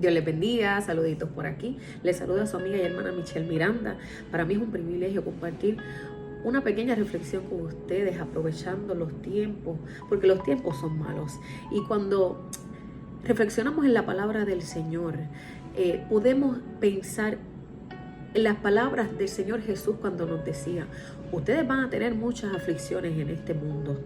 Dios les bendiga, saluditos por aquí. Les saluda a su amiga y hermana Michelle Miranda. Para mí es un privilegio compartir una pequeña reflexión con ustedes, aprovechando los tiempos, porque los tiempos son malos. Y cuando reflexionamos en la palabra del Señor, podemos pensar en las palabras del Señor Jesús cuando nos decía: ustedes van a tener muchas aflicciones en este mundo.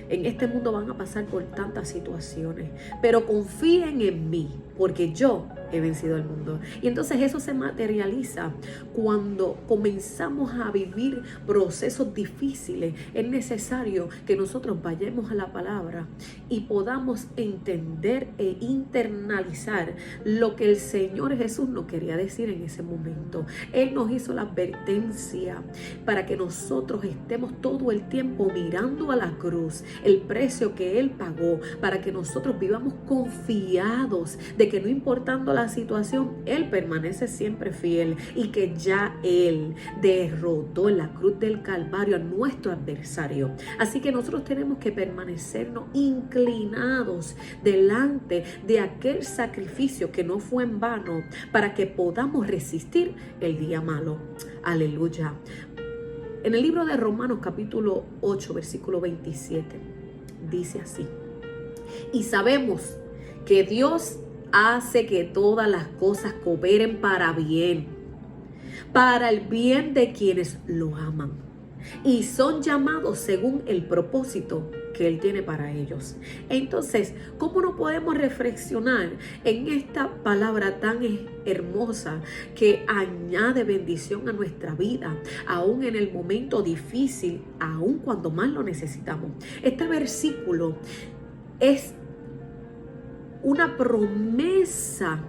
En este mundo van a pasar por tantas situaciones, pero confíen en mí, porque yo he vencido el mundo. Y entonces eso se materializa cuando comenzamos a vivir procesos difíciles. Es necesario que nosotros vayamos a la palabra y podamos entender e internalizar lo que el Señor Jesús nos quería decir en ese momento. Él nos hizo la advertencia para que nosotros estemos todo el tiempo mirando a la cruz, el precio que Él pagó, para que nosotros vivamos confiados de que no importando la situación, Él permanece siempre fiel y que ya Él derrotó en la cruz del Calvario a nuestro adversario. Así que nosotros tenemos que permanecernos inclinados delante de aquel sacrificio que no fue en vano, para que podamos resistir el día malo. Aleluya. En el libro de Romanos capítulo 8 versículo 27 dice así: y sabemos que Dios hace que todas las cosas cooperen para bien, para el bien de quienes lo aman y son llamados según el propósito que Él tiene para ellos. Entonces, ¿cómo no podemos reflexionar en esta palabra tan hermosa que añade bendición a nuestra vida, aún en el momento difícil, aún cuando más lo necesitamos? Este versículo es una promesa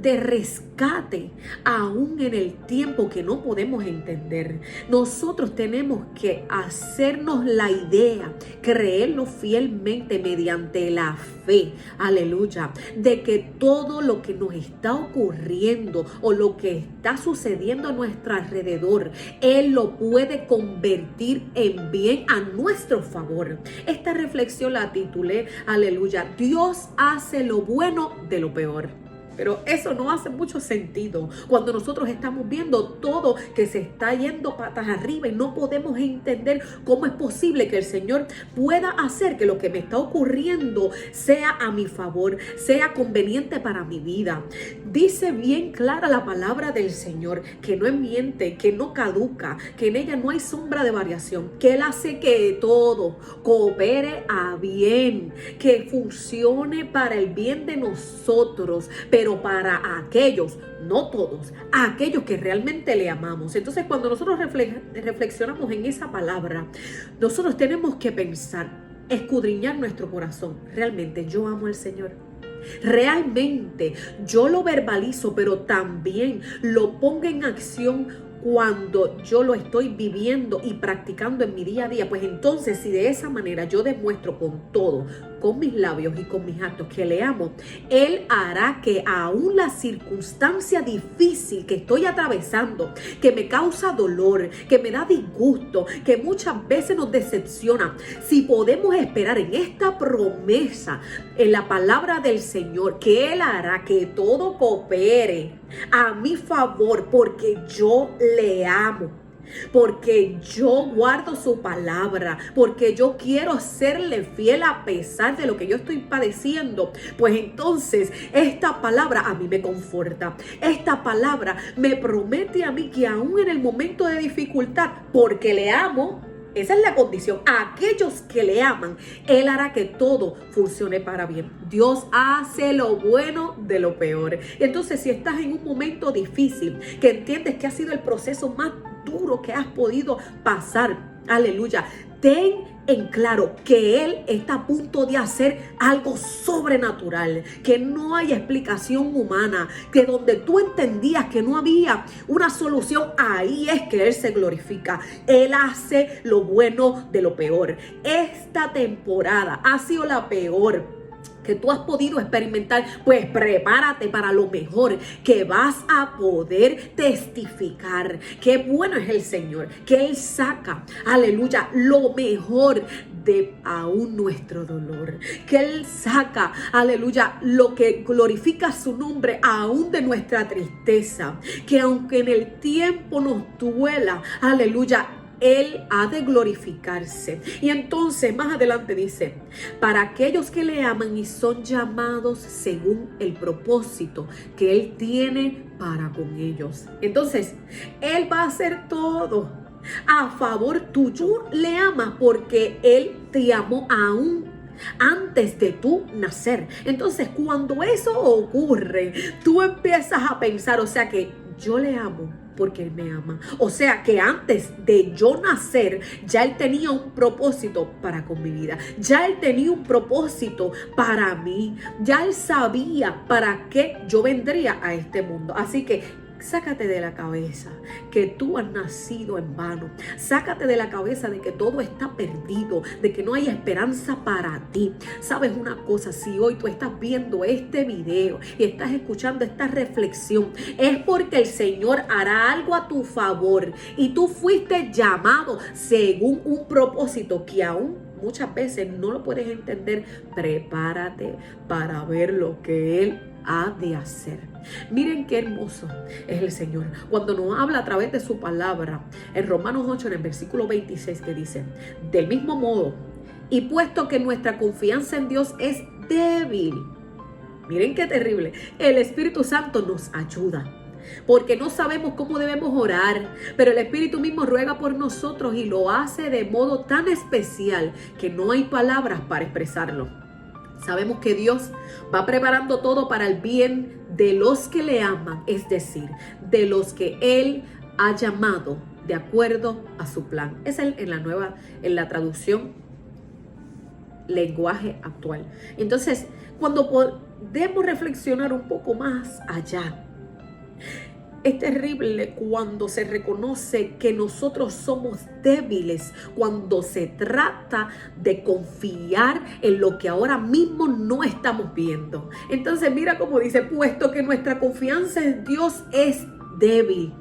de rescate, aún en el tiempo que no podemos entender. Nosotros tenemos que hacernos la idea, creerlo fielmente mediante la fe, aleluya, de que todo lo que nos está ocurriendo o lo que está sucediendo a nuestro alrededor, Él lo puede convertir en bien a nuestro favor. Esta reflexión la titulé, aleluya, Dios hace lo bueno de lo peor. Pero eso no hace mucho sentido cuando nosotros estamos viendo todo que se está yendo patas arriba y no podemos entender cómo es posible que el Señor pueda hacer que lo que me está ocurriendo sea a mi favor, sea conveniente para mi vida. Dice bien clara la palabra del Señor que no miente, que no caduca, que en ella no hay sombra de variación, que Él hace que todo coopere a bien, que funcione para el bien de nosotros, pero para aquellos, no todos, aquellos que realmente le amamos. Entonces, cuando nosotros reflexionamos en esa palabra, nosotros tenemos que pensar, escudriñar nuestro corazón. Realmente yo amo al Señor. Realmente yo lo verbalizo, pero también lo pongo en acción cuando yo lo estoy viviendo y practicando en mi día a día. Pues entonces, si de esa manera yo demuestro con todo, con mis labios y con mis actos, que le amo, Él hará que aún la circunstancia difícil que estoy atravesando, que me causa dolor, que me da disgusto, que muchas veces nos decepciona, si podemos esperar en esta promesa, en la palabra del Señor, que Él hará que todo coopere a mi favor, porque yo le amo, porque yo guardo su palabra, porque yo quiero serle fiel a pesar de lo que yo estoy padeciendo. Pues entonces esta palabra a mí me conforta. Esta palabra me promete a mí que aún en el momento de dificultad, porque le amo, esa es la condición, a aquellos que le aman, Él hará que todo funcione para bien. Dios hace lo bueno de lo peor. Entonces, si estás en un momento difícil, que entiendes que ha sido el proceso más duro que has podido pasar, aleluya, ten en claro que Él está a punto de hacer algo sobrenatural, que no hay explicación humana, que donde tú entendías que no había una solución, ahí es que Él se glorifica. Él hace lo bueno de lo peor. Esta temporada ha sido la peor que tú has podido experimentar, pues prepárate para lo mejor, que vas a poder testificar qué bueno es el Señor, que Él saca, aleluya, lo mejor de aún nuestro dolor, que Él saca, aleluya, lo que glorifica su nombre aún de nuestra tristeza, que aunque en el tiempo nos duela, aleluya, Él ha de glorificarse. Y entonces más adelante dice, para aquellos que le aman y son llamados según el propósito que Él tiene para con ellos. Entonces, Él va a hacer todo a favor tuyo. Le amas porque Él te amó aún antes de tú nacer. Entonces, cuando eso ocurre, tú empiezas a pensar, o sea que yo le amo porque Él me ama. O sea que antes de yo nacer, ya Él tenía un propósito para con mi vida. Ya Él tenía un propósito para mí. Ya Él sabía para qué yo vendría a este mundo. Así que sácate de la cabeza que tú has nacido en vano. Sácate de la cabeza de que todo está perdido, de que no hay esperanza para ti. ¿Sabes una cosa? Si hoy tú estás viendo este video y estás escuchando esta reflexión, es porque el Señor hará algo a tu favor y tú fuiste llamado según un propósito que aún muchas veces no lo puedes entender. Prepárate para ver lo que Él ha de hacer. Miren qué hermoso es el Señor cuando nos habla a través de su palabra en Romanos 8, en el versículo 26, que dice: del mismo modo, y puesto que nuestra confianza en Dios es débil, miren qué terrible, el Espíritu Santo nos ayuda. Porque no sabemos cómo debemos orar, pero el Espíritu mismo ruega por nosotros y lo hace de modo tan especial que no hay palabras para expresarlo. Sabemos que Dios va preparando todo para el bien de los que le aman, es decir, de los que Él ha llamado de acuerdo a su plan. Es en la traducción lenguaje actual. Entonces, cuando podemos reflexionar un poco más allá, es terrible cuando se reconoce que nosotros somos débiles, cuando se trata de confiar en lo que ahora mismo no estamos viendo. Entonces mira cómo dice, puesto que nuestra confianza en Dios es débil,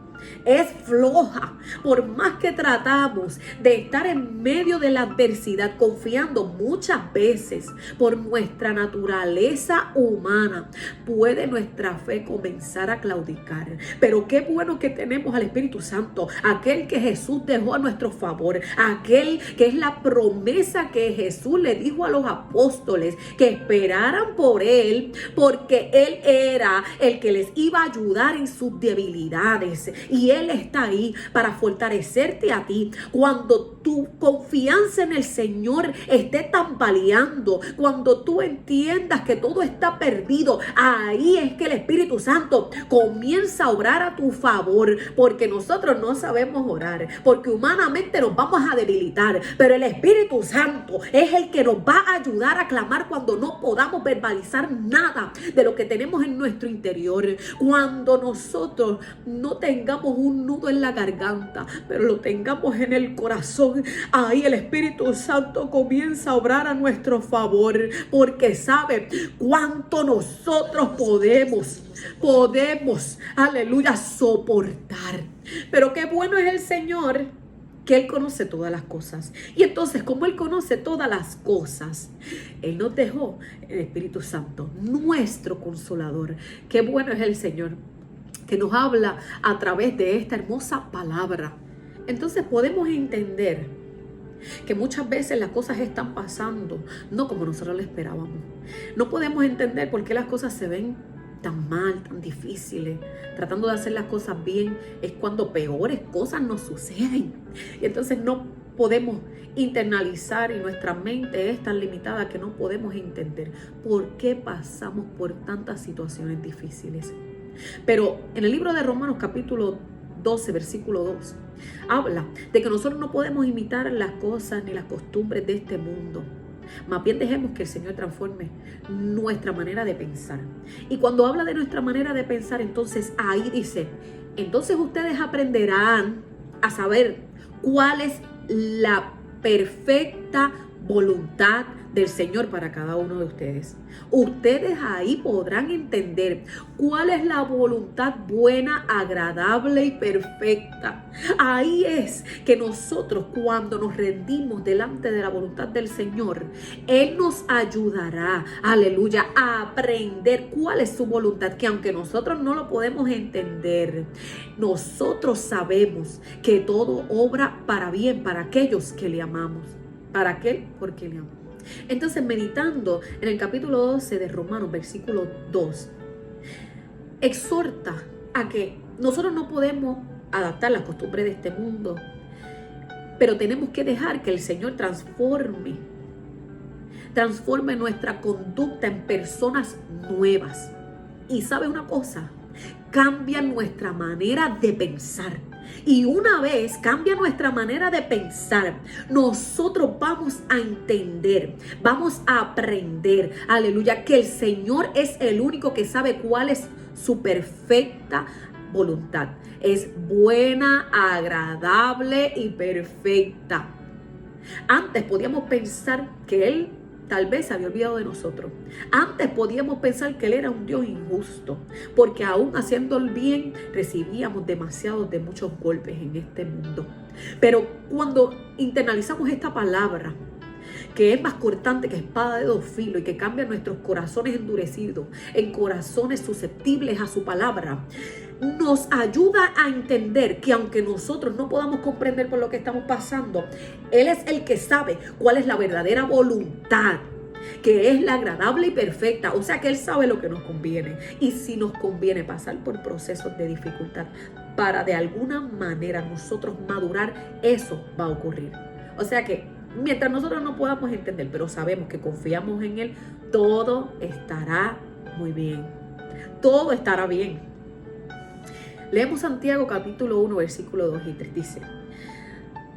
es floja, por más que tratamos de estar en medio de la adversidad, confiando muchas veces por nuestra naturaleza humana, puede nuestra fe comenzar a claudicar. Pero qué bueno que tenemos al Espíritu Santo, aquel que Jesús dejó a nuestro favor, aquel que es la promesa que Jesús le dijo a los apóstoles que esperaran por Él, porque Él era el que les iba a ayudar en sus debilidades. Y Él está ahí para fortalecerte a ti. Cuando tu confianza en el Señor esté tambaleando, cuando tú entiendas que todo está perdido, ahí es que el Espíritu Santo comienza a obrar a tu favor, porque nosotros no sabemos orar, porque humanamente nos vamos a debilitar, pero el Espíritu Santo es el que nos va a ayudar a clamar cuando no podamos verbalizar nada de lo que tenemos en nuestro interior. Cuando nosotros no tengamos un nudo en la garganta, pero lo tengamos en el corazón, ahí el Espíritu Santo comienza a obrar a nuestro favor, porque sabe cuánto nosotros podemos, aleluya, soportar. Pero qué bueno es el Señor, que Él conoce todas las cosas. Y entonces, como Él conoce todas las cosas, Él nos dejó el Espíritu Santo, nuestro consolador. Qué bueno es el Señor, que nos habla a través de esta hermosa palabra. Entonces podemos entender que muchas veces las cosas están pasando no como nosotros lo esperábamos. No podemos entender por qué las cosas se ven tan mal, tan difíciles. Tratando de hacer las cosas bien es cuando peores cosas nos suceden. Y entonces no podemos internalizar, y nuestra mente es tan limitada que no podemos entender por qué pasamos por tantas situaciones difíciles. Pero en el libro de Romanos capítulo 12, versículo 2, habla de que nosotros no podemos imitar las cosas ni las costumbres de este mundo. Más bien dejemos que el Señor transforme nuestra manera de pensar. Y cuando habla de nuestra manera de pensar, entonces ahí dice, entonces ustedes aprenderán a saber cuál es la perfecta voluntad del Señor para cada uno de ustedes. Ustedes ahí podrán entender cuál es la voluntad buena, agradable y perfecta. Ahí es que nosotros, cuando nos rendimos delante de la voluntad del Señor, Él nos ayudará, aleluya, a aprender cuál es su voluntad, que aunque nosotros no lo podemos entender, nosotros sabemos que todo obra para bien para aquellos que le amamos. ¿Para aquel? Porque le amamos. Entonces, meditando en el capítulo 12 de Romanos, versículo 2, exhorta a que nosotros no podemos adaptar las costumbres de este mundo, pero tenemos que dejar que el Señor transforme nuestra conducta en personas nuevas. Y ¿sabe una cosa? Cambia nuestra manera de pensar. Y una vez cambia nuestra manera de pensar, nosotros vamos a entender, vamos a aprender, aleluya, que el Señor es el único que sabe cuál es su perfecta voluntad. Es buena, agradable y perfecta. Antes podíamos pensar que Él tal vez se había olvidado de nosotros. Antes podíamos pensar que Él era un Dios injusto, porque aún haciendo el bien recibíamos demasiados de muchos golpes en este mundo. Pero cuando internalizamos esta palabra, que es más cortante que espada de dos filos y que cambia nuestros corazones endurecidos en corazones susceptibles a su palabra, nos ayuda a entender que aunque nosotros no podamos comprender por lo que estamos pasando, Él es el que sabe cuál es la verdadera voluntad, que es la agradable y perfecta. O sea que Él sabe lo que nos conviene. Y si nos conviene pasar por procesos de dificultad para de alguna manera nosotros madurar, eso va a ocurrir. O sea que mientras nosotros no podamos entender, pero sabemos que confiamos en Él, todo estará muy bien. Todo estará bien. Leemos Santiago capítulo 1, versículo 2 y 3. Dice: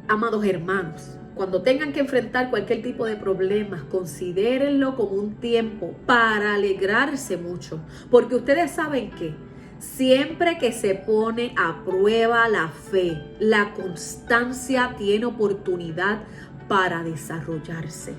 amados hermanos, cuando tengan que enfrentar cualquier tipo de problemas, considérenlo como un tiempo para alegrarse mucho. Porque ustedes saben que siempre que se pone a prueba la fe, la constancia tiene oportunidad para desarrollarse.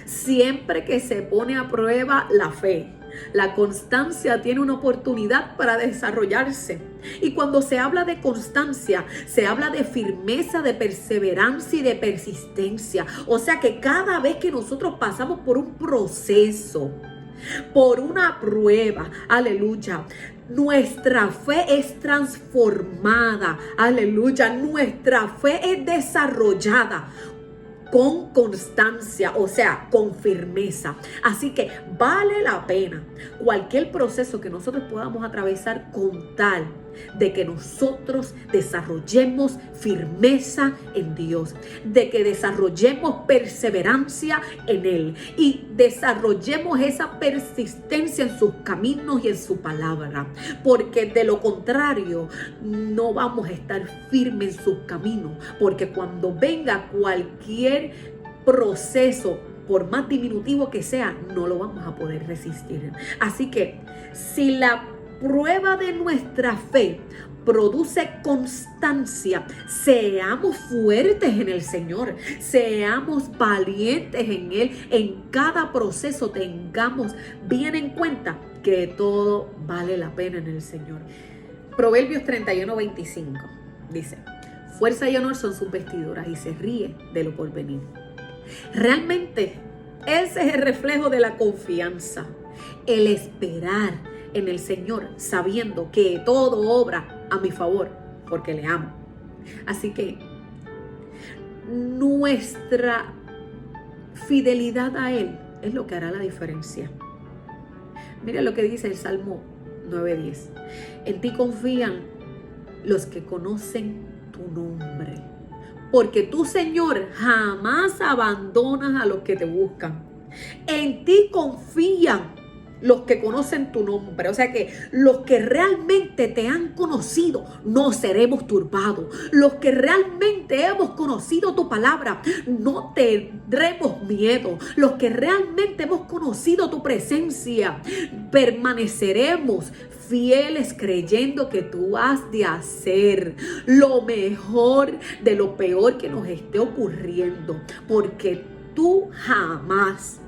Siempre que se pone a prueba la fe, la constancia tiene una oportunidad para desarrollarse. Y cuando se habla de constancia, se habla de firmeza, de perseverancia y de persistencia. O sea que cada vez que nosotros pasamos por un proceso, por una prueba, aleluya, nuestra fe es transformada, aleluya, nuestra fe es desarrollada con constancia, o sea, con firmeza. Así que vale la pena cualquier proceso que nosotros podamos atravesar con tal de que nosotros desarrollemos firmeza en Dios, de que desarrollemos perseverancia en Él y desarrollemos esa persistencia en sus caminos y en su palabra, porque de lo contrario no vamos a estar firmes en sus caminos, porque cuando venga cualquier proceso, por más diminutivo que sea, no lo vamos a poder resistir. Así que si la prueba de nuestra fe produce constancia, seamos fuertes en el Señor, seamos valientes en Él. En cada proceso tengamos bien en cuenta que todo vale la pena en el Señor. Proverbios 31:25 dice: fuerza y honor son sus vestiduras, y se ríe de lo por venir. Realmente ese es el reflejo de la confianza, el esperar en el Señor, sabiendo que todo obra a mi favor, porque le amo. Así que nuestra fidelidad a Él es lo que hará la diferencia. Mira lo que dice el Salmo 9:10. En ti confían los que conocen tu nombre, porque tú, Señor, jamás abandonas a los que te buscan. En ti confían los que conocen tu nombre. O sea que los que realmente te han conocido, no seremos turbados. Los que realmente hemos conocido tu palabra, no tendremos miedo. Los que realmente hemos conocido tu presencia, permaneceremos fieles, creyendo que tú has de hacer lo mejor de lo peor que nos esté ocurriendo, porque tú jamás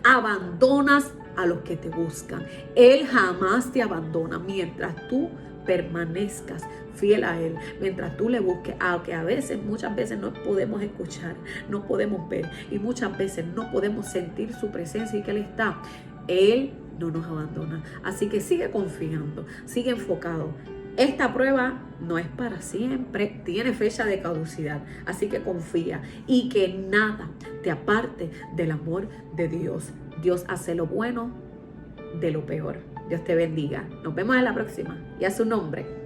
abandonas a los que te buscan. Él jamás te abandona mientras tú permanezcas fiel a Él, mientras tú le busques, aunque a veces, muchas veces no podemos escuchar, no podemos ver y muchas veces no podemos sentir su presencia y que Él está. Él no nos abandona. Así que sigue confiando, sigue enfocado. Esta prueba no es para siempre, tiene fecha de caducidad, así que confía y que nada te aparte del amor de Dios. Dios hace lo bueno de lo peor. Dios te bendiga. Nos vemos en la próxima y a su nombre.